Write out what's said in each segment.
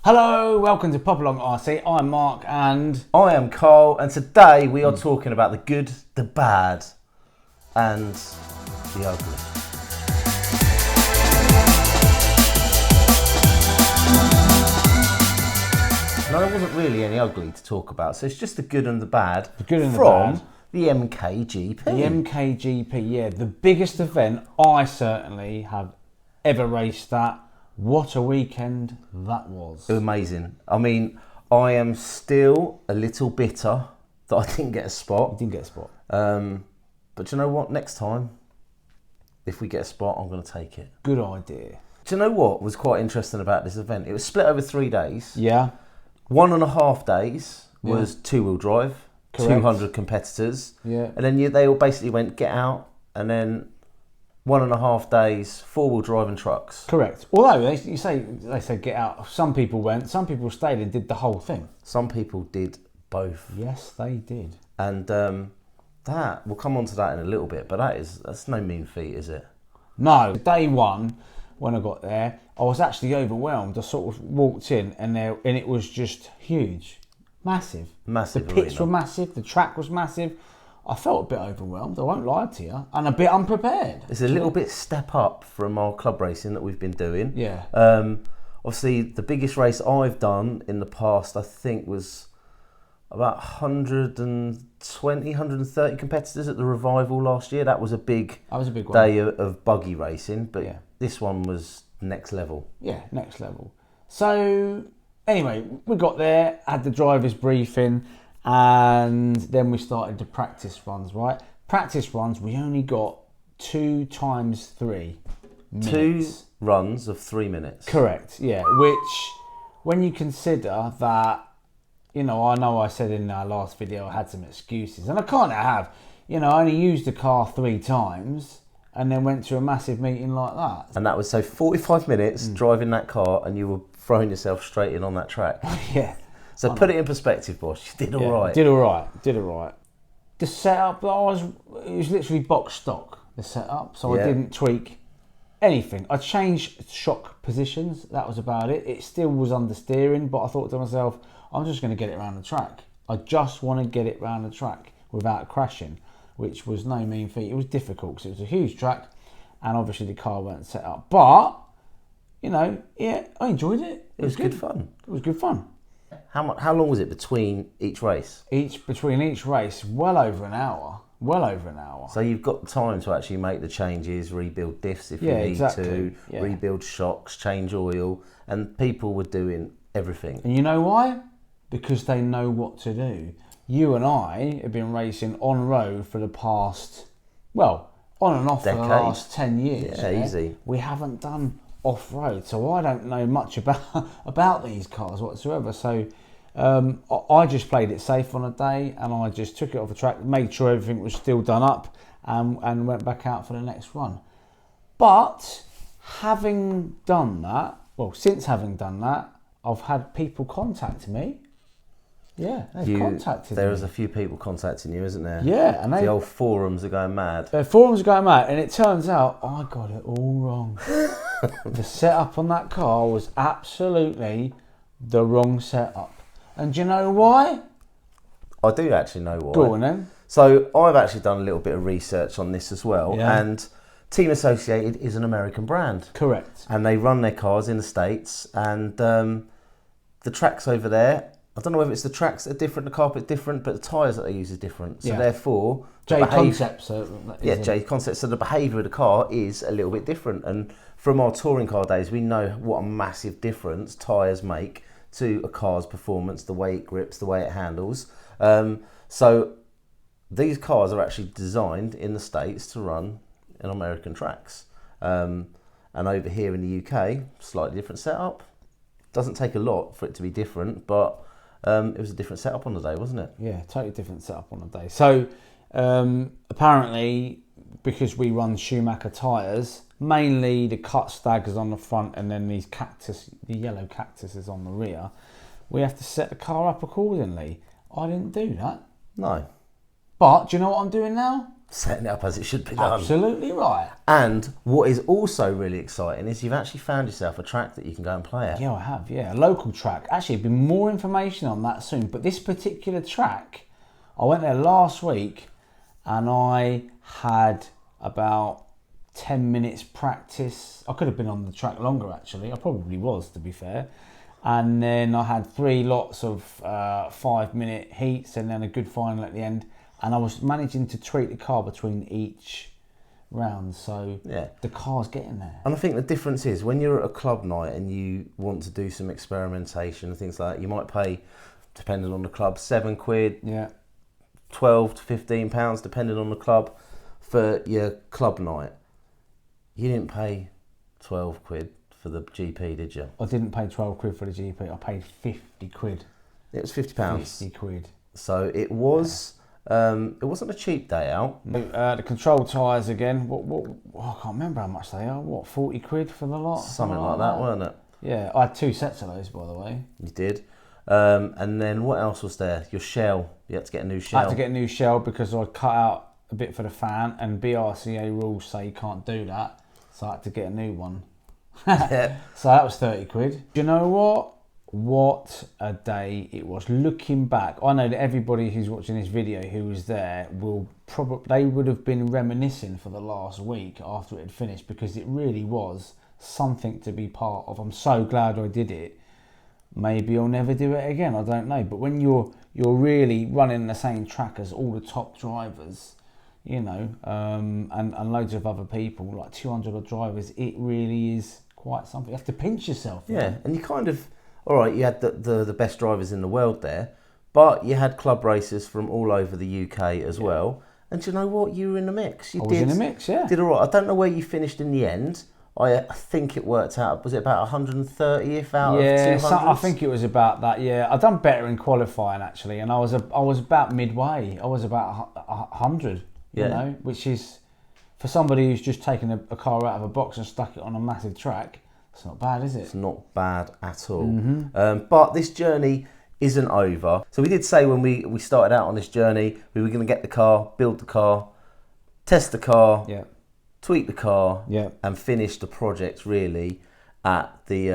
Hello, welcome to Pop Along RC. I'm Mark and I am Carl, and today we are talking about the good, the bad, and the ugly. No, there wasn't really any ugly to talk about, so it's just the good and the bad from the MKGP. The MKGP, yeah, the biggest event I certainly have ever raced at. What a weekend that was. It was amazing. I mean, I am still a little bitter that I didn't get a spot. You didn't get a spot. But you know what? Next time, if we get a spot, I'm going to take it. Good idea. Do you know what was quite interesting about this event? It was split over 3 days. Yeah. 1.5 days was two-wheel drive, correct. 200 competitors. Yeah. And then they all basically went, get out, and then 1.5 days, four-wheel drive and trucks. Correct. Although they said get out. Some people went, some people stayed and did the whole thing. Some people did both. Yes, they did. And that, we'll come on to that in a little bit, but that's no mean feat, is it? No. Day one, when I got there, I was actually overwhelmed. I sort of walked in and it was just huge. Massive. Massive. The pits arena. were massive, the track was massive. I felt a bit overwhelmed, I won't lie to you, and a bit unprepared. It's a little bit step up from our club racing that we've been doing. Yeah. Obviously, the biggest race I've done in the past, I think, was about 120, 130 competitors at the Revival last year. That was a big one. day of buggy racing, but Yeah. this one was next level. Yeah, next level. So, anyway, we got there, had the driver's briefing, and then we started the practice runs, right? Practice runs, we only got 2 times 3 minutes. 2 runs of 3 minutes. Correct, yeah. Which, when you consider that, I know I said in our last video I had some excuses, and I kind of have. I only used the car 3 times, and then went to a massive meeting like that. And that was 45 minutes driving that car, and you were throwing yourself straight in on that track. Yeah. So put it in perspective, boss. You did all right. Did all right. The setup, it was literally box stock, the setup. So I didn't tweak anything. I changed shock positions. That was about it. It still was understeering, but I thought to myself, I'm just going to get it around the track. I just want to get it around the track without crashing, which was no mean feat. It was difficult because it was a huge track, and obviously the car weren't set up. But, I enjoyed it. It was good fun. It was good fun. How long was it between each race? Between each race, well over an hour. So you've got time to actually make the changes, rebuild diffs if you need to, rebuild shocks, change oil, and people were doing everything. And you know why? Because they know what to do. You and I have been racing on road for the past, on and off for the last 10 years. Yeah, easy. We haven't done off-road, so I don't know much about these cars whatsoever. So I just played it safe on a day, and I just took it off the track, made sure everything was still done up, and went back out for the next run. But having done that, since having done that, I've had people contact me. Yeah, they've contacted me. There is a few people contacting you, isn't there? Yeah, and the old forums are going mad. The forums are going mad, and it turns out I got it all wrong. The setup on that car was absolutely the wrong setup. And do you know why? I do actually know why. Go on then. So I've actually done a little bit of research on this as well, Yeah. and Team Associated is an American brand. Correct. And they run their cars in the States, and the tracks over there, I don't know whether it's the tracks that are different, the carpet's different, but the tyres that they use are different. So therefore... J Concepts. J Concepts. So the behaviour of the car is a little bit different. And from our touring car days, we know what a massive difference tyres make to a car's performance, the way it grips, the way it handles. So these cars are actually designed in the States to run in American tracks. And over here in the UK, slightly different setup. Doesn't take a lot for it to be different, but it was a different setup on the day, wasn't it? Yeah, totally different setup on the day. So apparently, because we run Schumacher tyres, mainly the cut staggers on the front and then these the yellow cactuses on the rear, we have to set the car up accordingly. I didn't do that. No. But do you know what I'm doing now? setting it up as it should be done. Absolutely right. And what is also really exciting is you've actually found yourself a track that you can go and play at. Yeah, I have, yeah. A local track. Actually, there'll be more information on that soon. But this particular track, I went there last week and I had about 10 minutes practice. I could have been on the track longer, actually. I probably was, to be fair. And then I had 3 lots of 5-minute heats and then a good final at the end. And I was managing to treat the car between each round, so the car's getting there. And I think the difference is when you're at a club night and you want to do some experimentation and things like that, you might pay, depending on the club, £7, 12 to £15, depending on the club, for your club night. You didn't pay £12 for the GP, did you? I didn't pay £12 for the GP. I paid £50. It was £50. £50. So it was. It wasn't a cheap day out. The control tyres again. I can't remember how much they are. What, £40 for the lot? Something like that, weren't it? Yeah, I had 2 sets of those, by the way. You did. And then what else was there? Your shell. You had to get a new shell. I had to get a new shell because I cut out a bit for the fan, and BRCA rules say you can't do that. So I had to get a new one. Yeah. So that was £30. Do you know what? What a day it was. Looking back, I know that everybody who's watching this video who was there will they would have been reminiscing for the last week after it had finished, because it really was something to be part of. I'm so glad I did it. Maybe I'll never do it again, I don't know. But when you're really running the same track as all the top drivers, you know, and loads of other people, like 200 odd drivers, it really is quite something. You have to pinch yourself. Yeah, man. and you kind of, all right, you had the best drivers in the world there, but you had club racers from all over the UK as well. And do you know what? You were in the mix. I was in the mix, yeah. Did all right. I don't know where you finished in the end. I think it worked out, was it about 130th out of 200? Yeah, I think it was about that, yeah. I'd done better in qualifying, actually, and I was about midway. I was about 100, you know, which is, for somebody who's just taken a car out of a box and stuck it on a massive track, it's not bad, is it? It's not bad at all. But this journey isn't over. So we did say when we started out on this journey, we were going to get the car, build the car, test the car, tweak the car, and finish the project really at the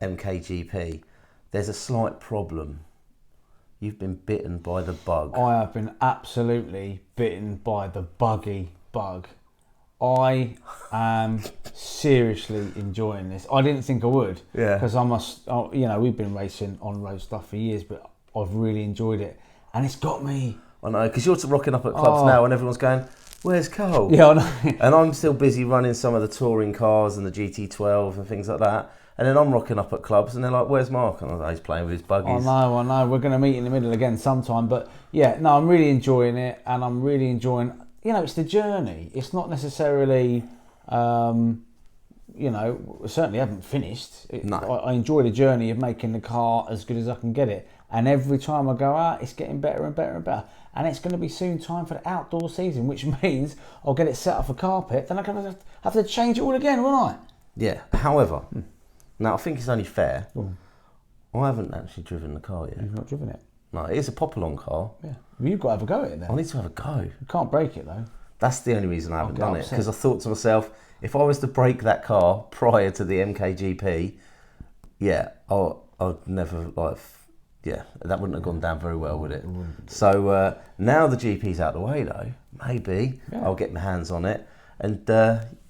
MKGP. There's a slight problem. You've been bitten by the bug. I have been absolutely bitten by the Buggy bug. I am seriously enjoying this. I didn't think I would, because you know, we've been racing on-road stuff for years, but I've really enjoyed it, and it's got me. I know, because you're rocking up at clubs now, and everyone's going, "Where's Cole?" Yeah, I know. And I'm still busy running some of the touring cars and the GT12 and things like that. And then I'm rocking up at clubs, and they're like, "Where's Mark?" And he's playing with his buggies. I know. We're going to meet in the middle again sometime, but yeah, no, I'm really enjoying it, and I'm really enjoying. You know, it's the journey. It's not necessarily, you know, certainly haven't finished. No. I enjoy the journey of making the car as good as I can get it. And every time I go out, it's getting better and better and better. And it's going to be soon time for the outdoor season, which means I'll get it set up for carpet. Then I'm going to have to change it all again, won't I? Yeah. However, now I think it's only fair. I haven't actually driven the car yet. You've not driven it? No, it is a pop-along car. Yeah. Well, you've got to have a go at it then. I need to have a go. You can't break it though. That's the only reason I haven't done it, because I thought to myself, if I was to break that car prior to the MKGP, I'd never, that wouldn't have gone down very well, would it? So now the GP's out the way though, maybe I'll get my hands on it, and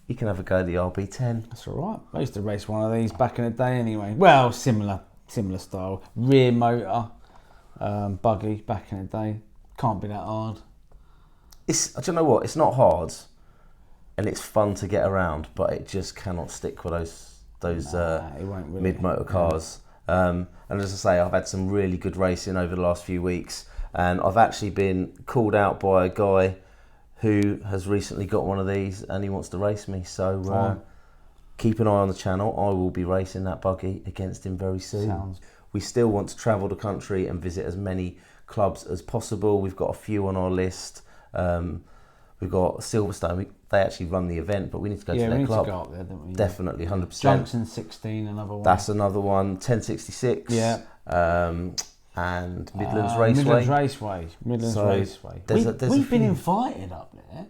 you can have a go at the RB10. That's all right. I used to race one of these back in the day anyway. Well, similar style. Rear motor, buggy back in the day. Can't be that hard. Do you know what? It's not hard, and it's fun to get around, but it just cannot stick with those mid-motor cars. And as I say, I've had some really good racing over the last few weeks, and I've actually been called out by a guy who has recently got one of these, and he wants to race me. So keep an eye on the channel. I will be racing that buggy against him very soon. We still want to travel the country and visit as many clubs as possible. We've got a few on our list. We've got Silverstone. They actually run the event, but we need to go to their club. To go up there, don't we? Definitely, 100%. Junction 16, another one. That's another one. 1066. Yeah. And Midlands Raceway. Midlands Raceway. We've been invited up there.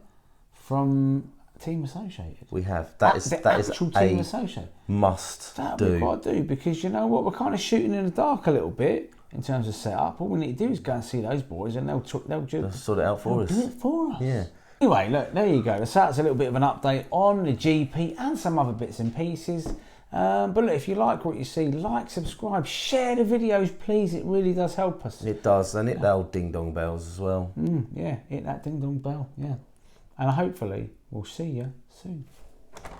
from Team Associated. We have. That is actual Team a Associated. must That'd do. be quite do, because you know what, we're kind of shooting in the dark a little bit in terms of setup. All we need to do is go and see those boys, and they'll just Sort it out for us. do it for us. Yeah. Anyway, look, there you go. So that's a little bit of an update on the GP and some other bits and pieces. But look, if you like what you see, like, subscribe, share the videos, please. It really does help us. It does, and hit the old ding dong bells as well. Yeah, hit that ding dong bell. Yeah, and hopefully we'll see you soon.